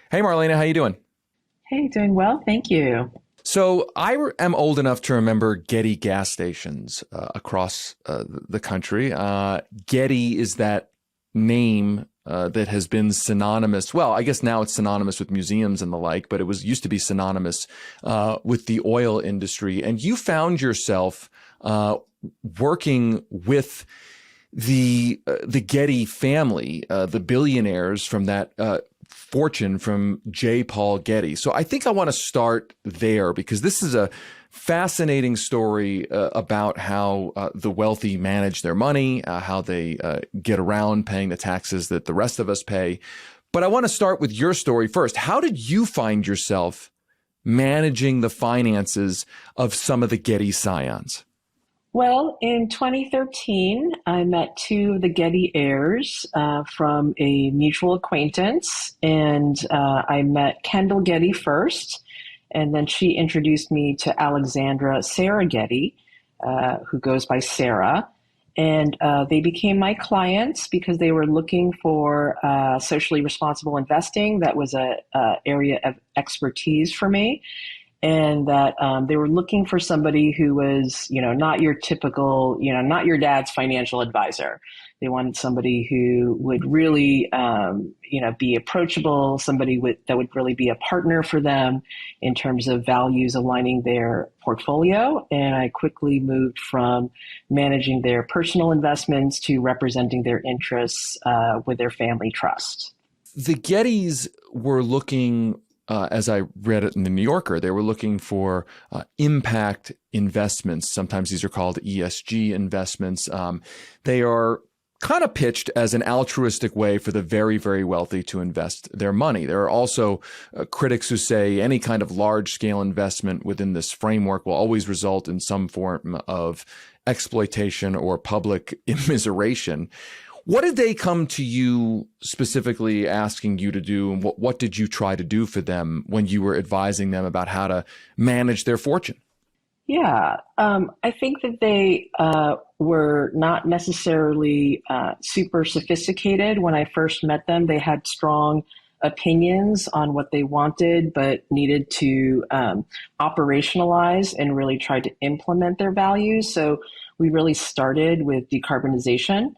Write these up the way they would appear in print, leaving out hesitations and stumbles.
Hey, Marlena, how you doing? Hey, doing well, thank you. So am old enough to remember Getty gas stations across the country. Getty is that name that has been synonymous. Well, I guess now it's synonymous with museums and the like, but it was used to be synonymous with the oil industry. And you found yourself working with the Getty family, the billionaires from that fortune from J. Paul Getty. So I think I want to start there because this is a fascinating story about how the wealthy manage their money, how they get around paying the taxes that the rest of us pay. But I want to start with your story first. How did you find yourself managing the finances of some of the Getty scions? Well, in 2013, I met two of the Getty heirs from a mutual acquaintance, and I met Kendall Getty first, and then she introduced me to Alexandra Sarah Getty, who goes by Sarah. And they became my clients because they were looking for socially responsible investing. That was a area of expertise for me, and that they were looking for somebody who was, not your typical, not your dad's financial advisor. They wanted somebody who would really, be approachable, that would really be a partner for them in terms of values aligning their portfolio. And I quickly moved from managing their personal investments to representing their interests with their family trust. The Gettys were looking, as I read it in the New Yorker, they were looking for impact investments. Sometimes these are called ESG investments. They are kind of pitched as an altruistic way for the very, very wealthy to invest their money. There are also critics who say any kind of large scale investment within this framework will always result in some form of exploitation or public immiseration. What did they come to you specifically asking you to do, and what did you try to do for them when you were advising them about how to manage their fortune? Yeah, I think that they were not necessarily super sophisticated when I first met them. They had strong opinions on what they wanted, but needed to operationalize and really try to implement their values. So we really started with decarbonization.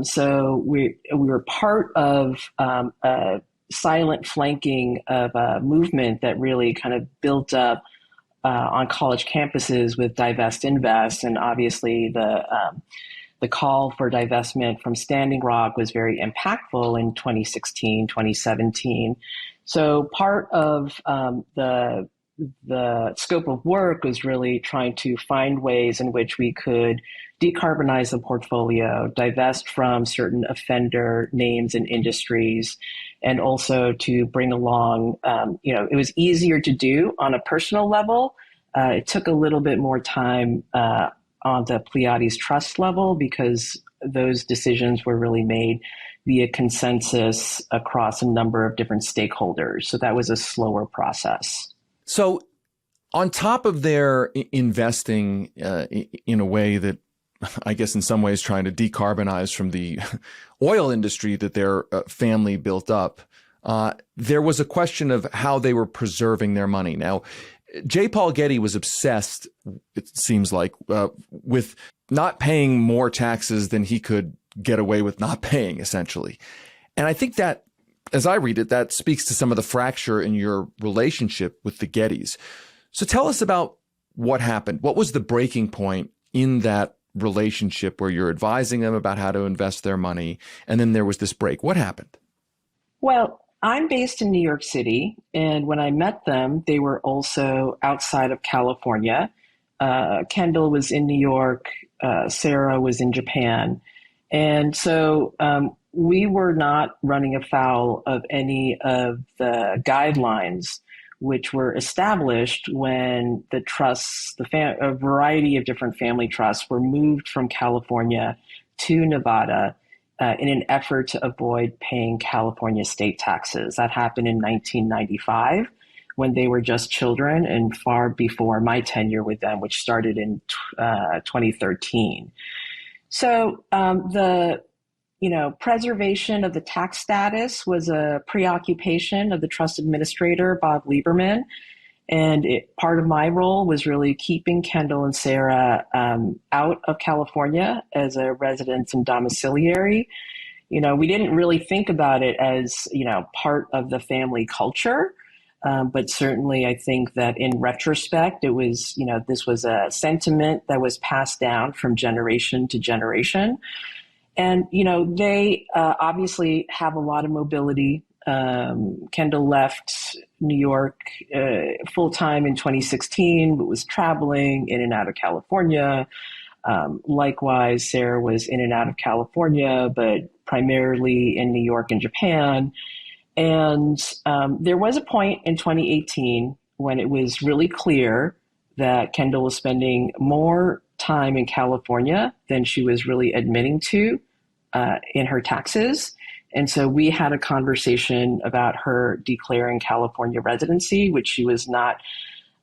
So we were part of a silent flanking of a movement that really kind of built up on college campuses with Divest Invest, and obviously the call for divestment from Standing Rock was very impactful in 2016, 2017. So part of the scope of work was really trying to find ways in which we could decarbonize the portfolio, divest from certain offender names and industries, and also to bring along, it was easier to do on a personal level. It took a little bit more time on the Pleiades trust level because those decisions were really made via consensus across a number of different stakeholders. So that was a slower process. So, on top of their investing in a way that I guess in some ways trying to decarbonize from the oil industry that their family built up, there was a question of how they were preserving their money. Now, J. Paul Getty was obsessed, it seems like, with not paying more taxes than he could get away with not paying, essentially. And I think that, as I read it, that speaks to some of the fracture in your relationship with the Gettys. So tell us about what happened. What was the breaking point in that relationship where you're advising them about how to invest their money, and then there was this break? What happened? Well, I'm based in New York City, and when I met them, they were also outside of California. Kendall was in New York, Sarah was in Japan. And so we were not running afoul of any of the guidelines which were established when the trusts, a variety of different family trusts were moved from California to Nevada in an effort to avoid paying California state taxes. That happened in 1995 when they were just children and far before my tenure with them, which started in 2013. So preservation of the tax status was a preoccupation of the trust administrator, Bob Lieberman. And part of my role was really keeping Kendall and Sarah out of California as a residence and domiciliary. We didn't really think about it as, part of the family culture. But certainly I think that in retrospect, it was, this was a sentiment that was passed down from generation to generation. And, they obviously have a lot of mobility. Kendall left New York full time in 2016, but was traveling in and out of California. Likewise, Sarah was in and out of California, but primarily in New York and Japan. And there was a point in 2018 when it was really clear that Kendall was spending more time in California than she was really admitting to in her taxes. And so we had a conversation about her declaring California residency, which she was not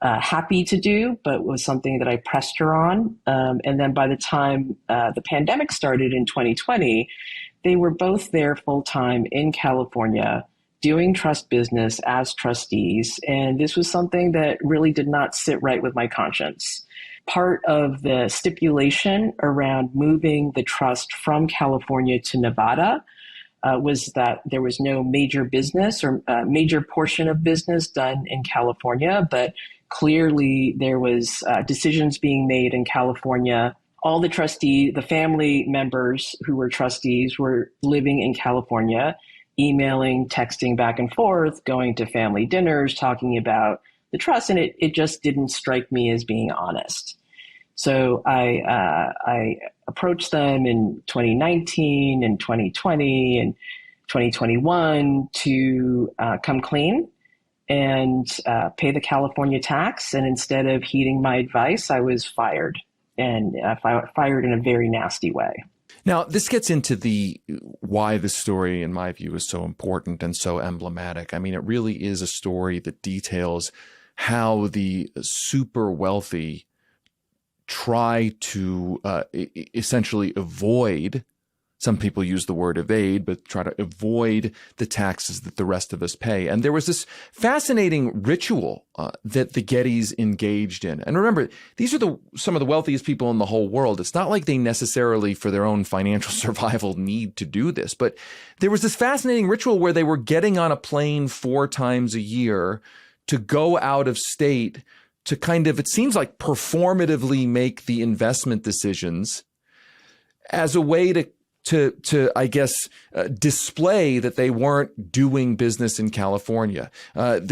happy to do, but was something that I pressed her on. And then by the time the pandemic started in 2020, they were both there full time in California doing trust business as trustees. And this was something that really did not sit right with my conscience. Part of the stipulation around moving the trust from California to Nevada was that there was no major business or major portion of business done in California, but clearly there was decisions being made in California. All the family members who were trustees were living in California, emailing, texting back and forth, going to family dinners, talking about the trust. And it just didn't strike me as being honest. So I approached them in 2019 and 2020 and 2021 to come clean and pay the California tax. And instead of heeding my advice, I was fired, and fired in a very nasty way. Now, this gets into why this story, in my view, is so important and so emblematic. I mean, it really is a story that details how the super wealthy try to essentially avoid, some people use the word evade, but try to avoid the taxes that the rest of us pay. And there was this fascinating ritual that the Gettys engaged in. And remember, these are some of the wealthiest people in the whole world. It's not like they necessarily, for their own financial survival, need to do this. But there was this fascinating ritual where they were getting on a plane 4 times a year to go out of state to kind of, it seems like, performatively make the investment decisions as a way to I guess, display that they weren't doing business in California. And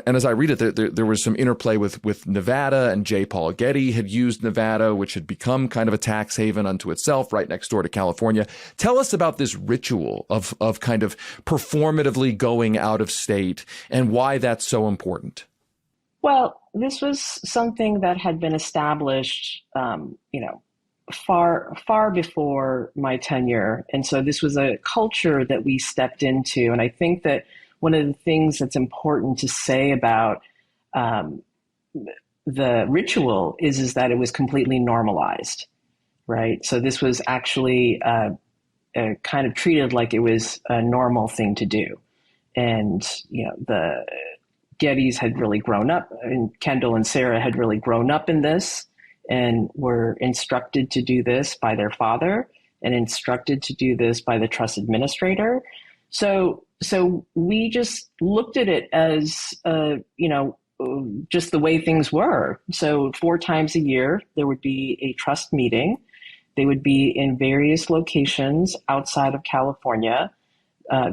as I read it, there was some interplay with Nevada, and J. Paul Getty had used Nevada, which had become kind of a tax haven unto itself right next door to California. Tell us about this ritual of kind of performatively going out of state and why that's so important. Well, this was something that had been established, far before my tenure. And so this was a culture that we stepped into. And I think that one of the things that's important to say about the ritual is that it was completely normalized, right? So this was actually kind of treated like it was a normal thing to do. And, the Gettys had really grown up, and Kendall and Sarah had really grown up in this, and were instructed to do this by their father and instructed to do this by the trust administrator. So we just looked at it as, just the way things were. So 4 times a year, there would be a trust meeting. They would be in various locations outside of California.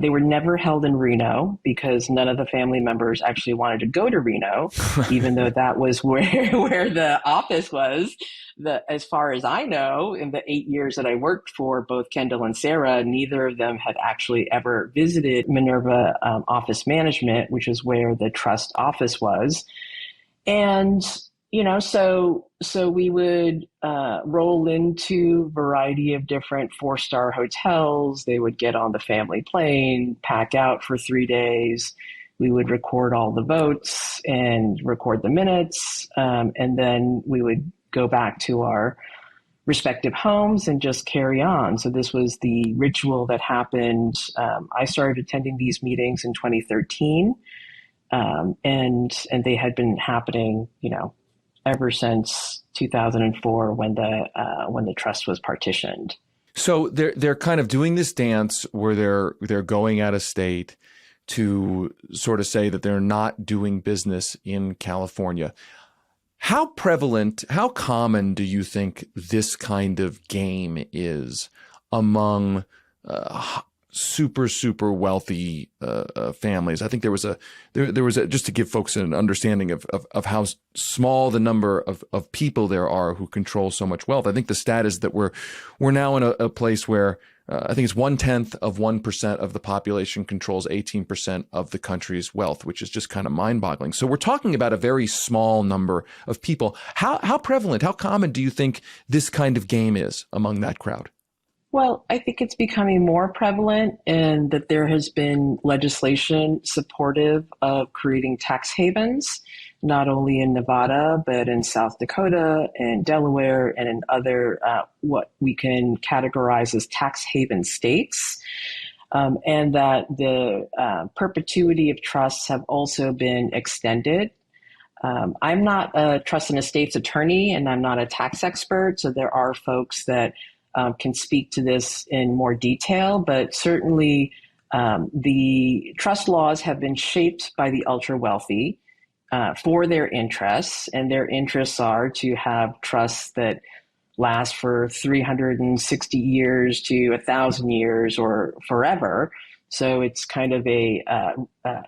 They were never held in Reno because none of the family members actually wanted to go to Reno, even though that was where the office was. As far as I know, in the 8 years that I worked for both Kendall and Sarah, neither of them had actually ever visited Minerva Office Management, which is where the trust office was. And so we would roll into a variety of different 4-star hotels. They would get on the family plane, pack out for 3 days. We would record all the votes and record the minutes. And then we would go back to our respective homes and just carry on. So this was the ritual that happened. I started attending these meetings in 2013, and they had been happening, ever since 2004 when the trust was partitioned. So they're kind of doing this dance where they're going out of state to sort of say that they're not doing business in California. How prevalent, how common do you think this kind of game is among super wealthy families? I think there was a just to give folks an understanding of how small the number of people there are who control so much wealth. I think the stat is that we're now in a place where I think it's 0.1% of the population controls 18% of the country's wealth, which is just kind of mind-boggling. So we're talking about a very small number of people. How prevalent, how common do you think this kind of game is among that crowd? Well, I think it's becoming more prevalent in that there has been legislation supportive of creating tax havens, not only in Nevada, but in South Dakota and Delaware and in other what we can categorize as tax haven states. And that the perpetuity of trusts have also been extended. I'm not a trust and estates attorney, and I'm not a tax expert, so there are folks that can speak to this in more detail, but certainly the trust laws have been shaped by the ultra wealthy for their interests, and their interests are to have trusts that last for 360 years to 1,000 years or forever. So it's kind of a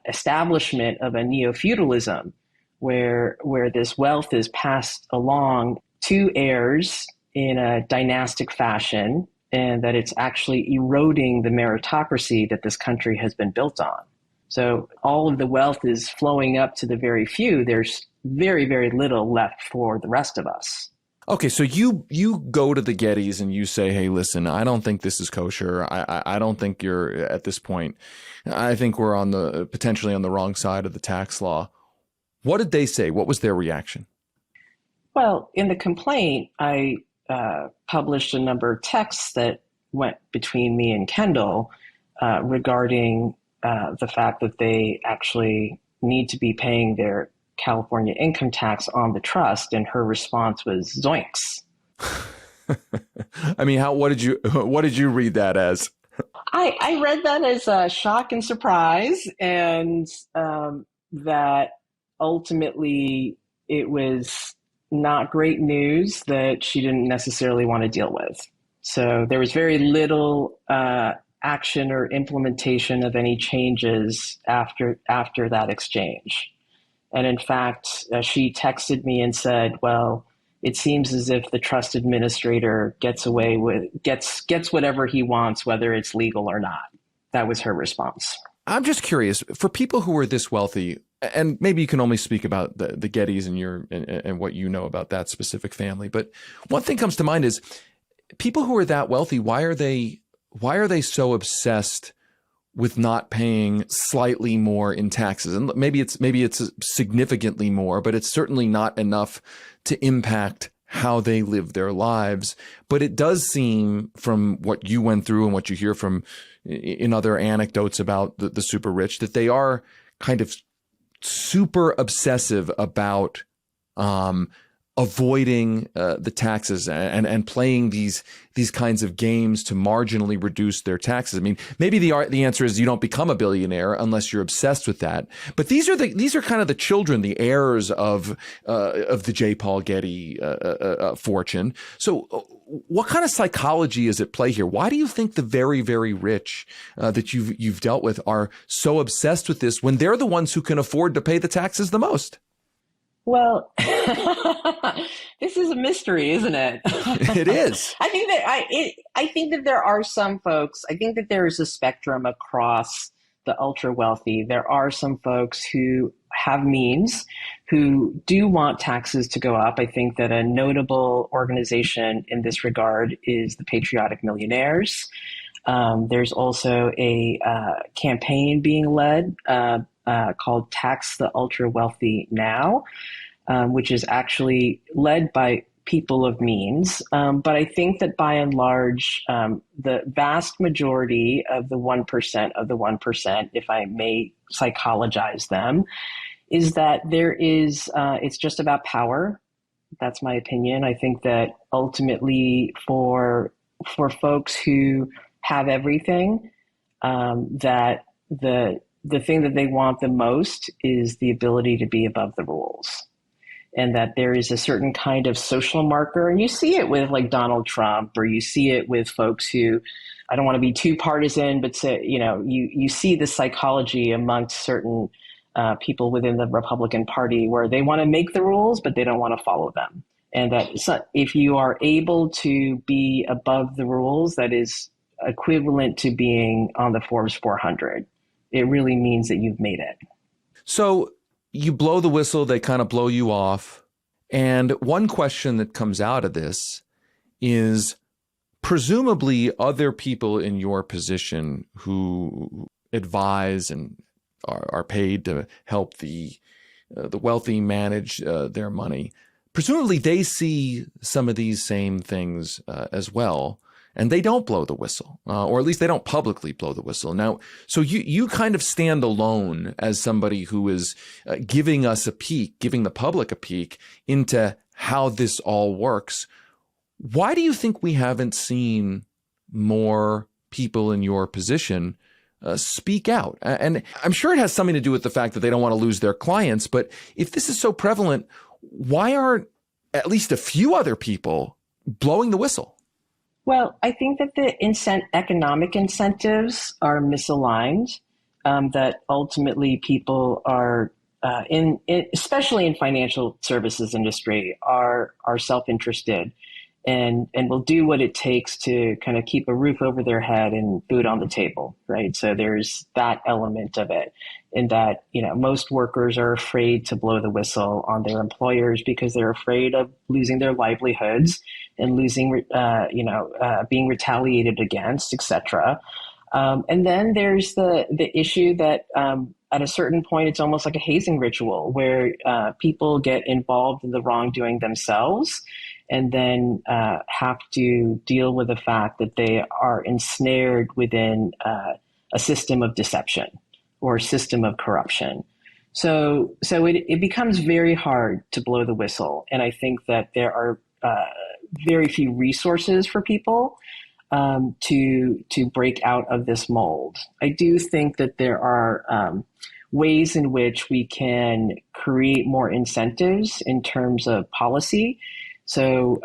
establishment of a neo-feudalism where this wealth is passed along to heirs in a dynastic fashion, and that it's actually eroding the meritocracy that this country has been built on. So all of the wealth is flowing up to the very few. There's very, very little left for the rest of us. Okay, so you go to the Gettys and you say, hey, listen, I don't think this is kosher. I don't think you're at this point. I think we're potentially on the wrong side of the tax law. What did they say? What was their reaction? Well, in the complaint, I published a number of texts that went between me and Kendall regarding the fact that they actually need to be paying their California income tax on the trust, and her response was zoinks. I mean, what did you read that as? I read that as a shock and surprise, and that ultimately it was not great news that she didn't necessarily want to deal with. So there was very little action or implementation of any changes after that exchange. And in fact, she texted me and said, well, it seems as if the trust administrator gets whatever he wants, whether it's legal or not. That was her response. I'm just curious, for people who are this wealthy, and maybe you can only speak about the Gettys and what you know about that specific family, but one thing comes to mind is people who are that wealthy, why are they so obsessed with not paying slightly more in taxes? And maybe it's significantly more, but it's certainly not enough to impact how they live their lives. But it does seem, from what you went through and what you hear from in other anecdotes about the super rich, that they are kind of super obsessive about avoiding the taxes and playing these kinds of games to marginally reduce their taxes. I mean, maybe the answer is you don't become a billionaire unless you're obsessed with that. But these are kind of the children, the heirs of the J. Paul Getty fortune. So what kind of psychology is at play here? Why do you think the very, very rich that you've dealt with are so obsessed with this when they're the ones who can afford to pay the taxes the most? Well, this is a mystery, isn't it? It is. I think that there are some folks. I think that there is a spectrum across the ultra wealthy. There are some folks who have means, who do want taxes to go up. I think that a notable organization in this regard is the Patriotic Millionaires. There's also a campaign being led called Tax the Ultra Wealthy Now, which is actually led by people of means. But I think that by and large, the vast majority of the 1% of the 1%, if I may psychologize them, is that it's just about power. That's my opinion. I think that ultimately for folks who have everything, that the thing that they want the most is the ability to be above the rules. And that there is a certain kind of social marker. And you see it with like Donald Trump, or you see it with folks who, I don't want to be too partisan, but say, you see the psychology amongst certain people within the Republican Party where they want to make the rules, but they don't want to follow them. And that if you are able to be above the rules, that is equivalent to being on the Forbes 400. It really means that you've made it. So you blow the whistle, they kind of blow you off. And one question that comes out of this is presumably other people in your position who advise and are paid to help the wealthy manage their money. Presumably they see some of these same things as well, and they don't blow the whistle, or at least they don't publicly blow the whistle. Now, so you kind of stand alone as somebody who is giving us a peek, giving the public a peek into how this all works. Why do you think we haven't seen more people in your position speak out? And I'm sure it has something to do with the fact that they don't want to lose their clients. But if this is so prevalent, why aren't at least a few other people blowing the whistle? Well, I think that the economic incentives are misaligned, that ultimately people are, especially in financial services industry, are self-interested and will do what it takes to kind of keep a roof over their head and food on the table, right? So there's that element of it, in that, most workers are afraid to blow the whistle on their employers because they're afraid of losing their livelihoods and losing, being retaliated against, et cetera. And then there's the issue that at a certain point, it's almost like a hazing ritual where people get involved in the wrongdoing themselves and then have to deal with the fact that they are ensnared within a system of deception or a system of corruption. So it becomes very hard to blow the whistle. And I think that there are very few resources for people to break out of this mold. I do think that there are ways in which we can create more incentives in terms of policy. So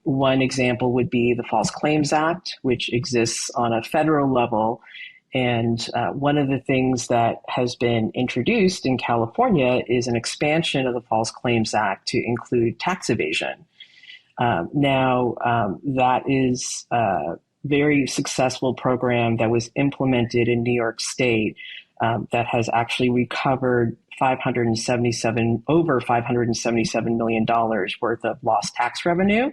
one example would be the False Claims Act, which exists on a federal level. And one of the things that has been introduced in California is an expansion of the False Claims Act to include tax evasion. That is a very successful program that was implemented in New York State that has actually recovered over $577 million worth of lost tax revenue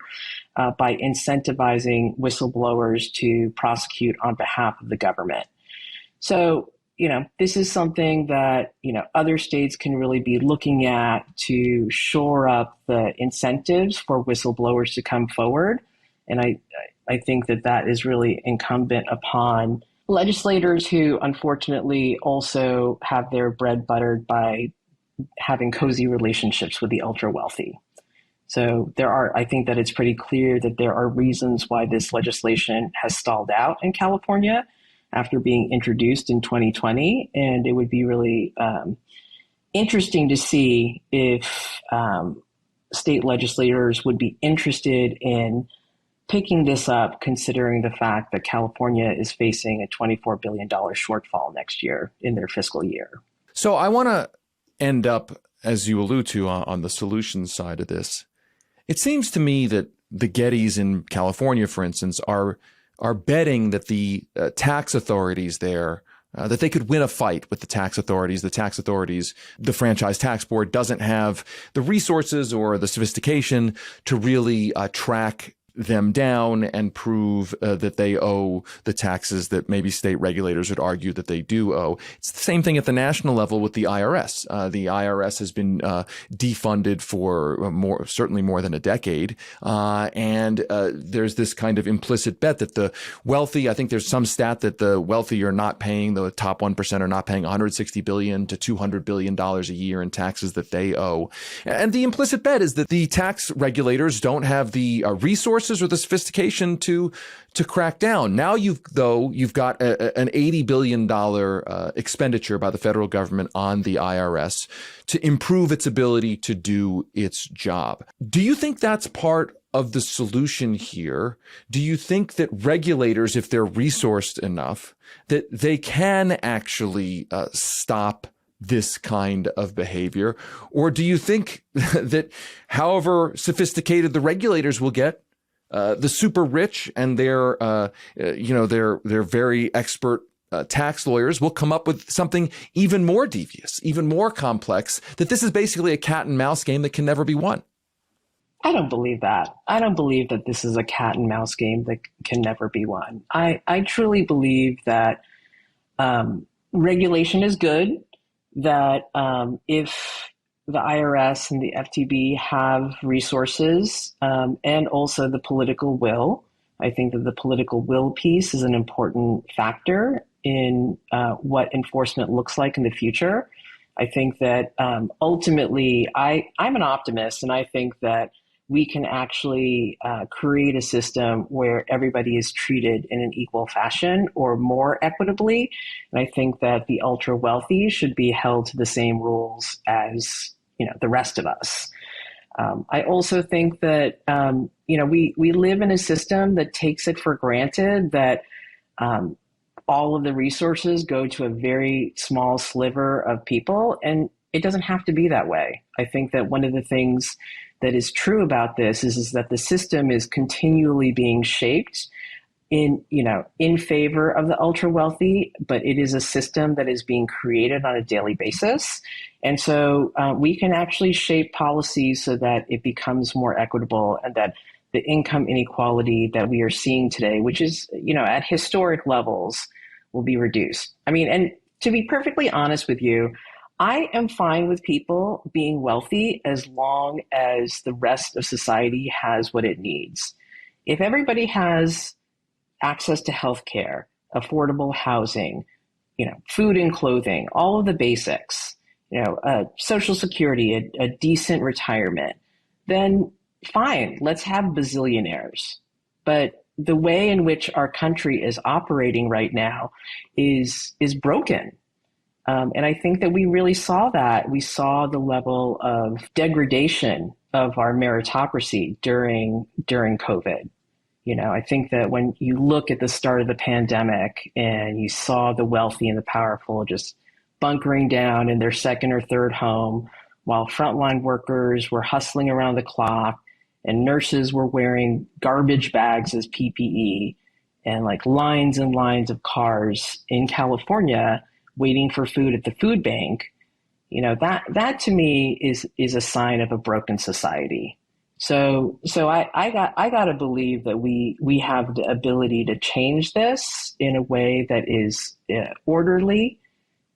by incentivizing whistleblowers to prosecute on behalf of the government. So, this is something that, other states can really be looking at to shore up the incentives for whistleblowers to come forward. And I think that is really incumbent upon legislators who unfortunately also have their bread buttered by having cozy relationships with the ultra wealthy. So I think that it's pretty clear that there are reasons why this legislation has stalled out in California after being introduced in 2020. And it would be really interesting to see if state legislators would be interested in picking this up, considering the fact that California is facing a $24 billion shortfall next year in their fiscal year. So I want to end up, as you allude to, on the solutions side of this. It seems to me that the Gettys in California, for instance, are betting that the tax authorities there, that they could win a fight with the tax authorities. The tax authorities, the Franchise Tax Board doesn't have the resources or the sophistication to really track them down and prove that they owe the taxes that maybe state regulators would argue that they do owe. It's the same thing at the national level with the IRS. The IRS has been defunded for certainly more than a decade. And there's this kind of implicit bet that the wealthy, I think there's some stat that the wealthy are not paying, the top 1% are not paying $160 billion to $200 billion a year in taxes that they owe. And the implicit bet is that the tax regulators don't have the resources or the sophistication to crack down. Now you've got an $80 billion expenditure by the federal government on the IRS to improve its ability to do its job. Do you think that's part of the solution here? Do you think that regulators, if they're resourced enough, that they can actually stop this kind of behavior? Or do you think that however sophisticated the regulators will get, the super rich and their very expert tax lawyers will come up with something even more devious, even more complex, that this is basically a cat and mouse game that can never be won? I don't believe that. I don't believe that this is a cat and mouse game that can never be won. I truly believe that regulation is good, that if the IRS and the FTB have resources and also the political will, I think that the political will piece is an important factor in what enforcement looks like in the future. I think that ultimately, I'm an optimist, and I think that we can actually create a system where everybody is treated in an equal fashion or more equitably. And I think that the ultra wealthy should be held to the same rules as the rest of us. I also think that we live in a system that takes it for granted that all of the resources go to a very small sliver of people, and it doesn't have to be that way. I think that one of the things that is true about this is that the system is continually being shaped in favor of the ultra wealthy, but it is a system that is being created on a daily basis. And so we can actually shape policies so that it becomes more equitable, and that the income inequality that we are seeing today, which is, at historic levels, will be reduced. I mean, and to be perfectly honest with you, I am fine with people being wealthy as long as the rest of society has what it needs. If everybody has access to healthcare, affordable housing, food and clothing, all of the basics, Social Security, a decent retirement, then fine, let's have bazillionaires. But the way in which our country is operating right now is broken. And I think that we really saw that. We saw the level of degradation of our meritocracy during COVID. I think that when you look at the start of the pandemic and you saw the wealthy and the powerful just bunkering down in their second or third home, while frontline workers were hustling around the clock and nurses were wearing garbage bags as PPE, and like lines and lines of cars in California waiting for food at the food bank, that to me is a sign of a broken society. So I got to believe that we have the ability to change this in a way that is orderly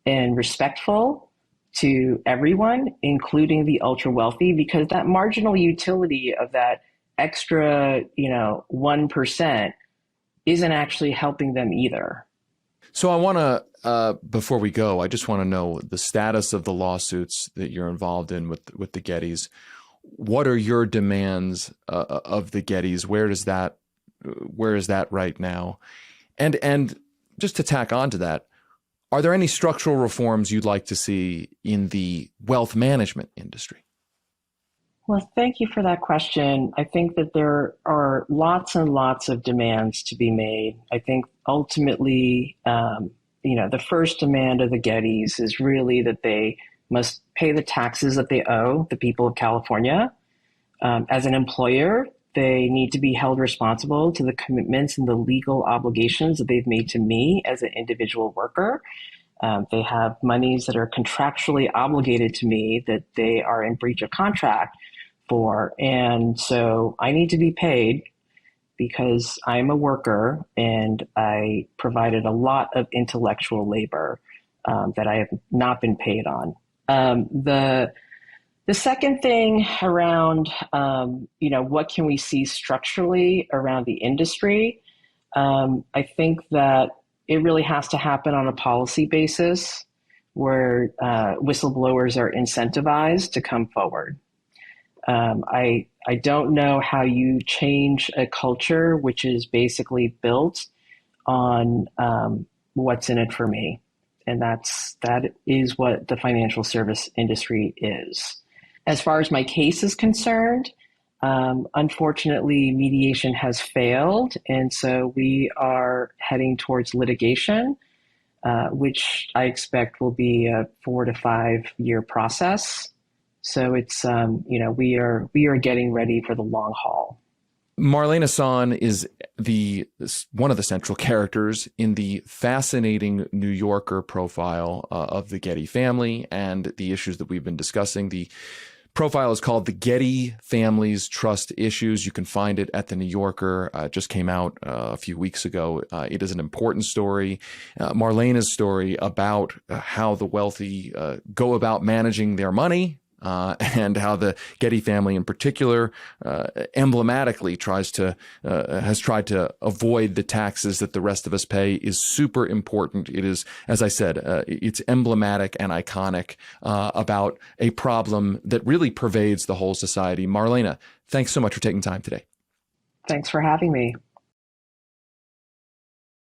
and respectful to everyone, including the ultra wealthy, because that marginal utility of that extra 1% isn't actually helping them either. So I want to, before we go, I just want to know the status of the lawsuits that you're involved in with the Gettys. What are your demands of the Gettys? Where is that right now? And just to tack on to that, are there any structural reforms you'd like to see in the wealth management industry? Well, thank you for that question. I think that there are lots and lots of demands to be made. I think ultimately, the first demand of the Gettys is really that they must pay the taxes that they owe the people of California. As an employer, they need to be held responsible to the commitments and the legal obligations that they've made to me as an individual worker. They have monies that are contractually obligated to me that they are in breach of contract for. And so I need to be paid. because I'm a worker and I provided a lot of intellectual labor that I have not been paid on. The second thing around, what can we see structurally around the industry? I think that it really has to happen on a policy basis where whistleblowers are incentivized to come forward. I don't know how you change a culture which is basically built on what's in it for me, and that is what the financial service industry is. As far as my case is concerned, unfortunately, mediation has failed, and so we are heading towards litigation, which I expect will be a 4 to 5 year process. So it's we are getting ready for the long haul. Marlene Hassan is one of the central characters in the fascinating New Yorker profile of the Getty family and the issues that we've been discussing. The profile is called The Getty Family's Trust Issues. You can find it at The New Yorker. It just came out a few weeks ago. It is an important story. Marlene's story about how the wealthy go about managing their money, and how the Getty family in particular emblematically has tried to avoid the taxes that the rest of us pay is super important. It is, as I said, it's emblematic and iconic about a problem that really pervades the whole society. Marlene, thanks so much for taking time today. Thanks for having me.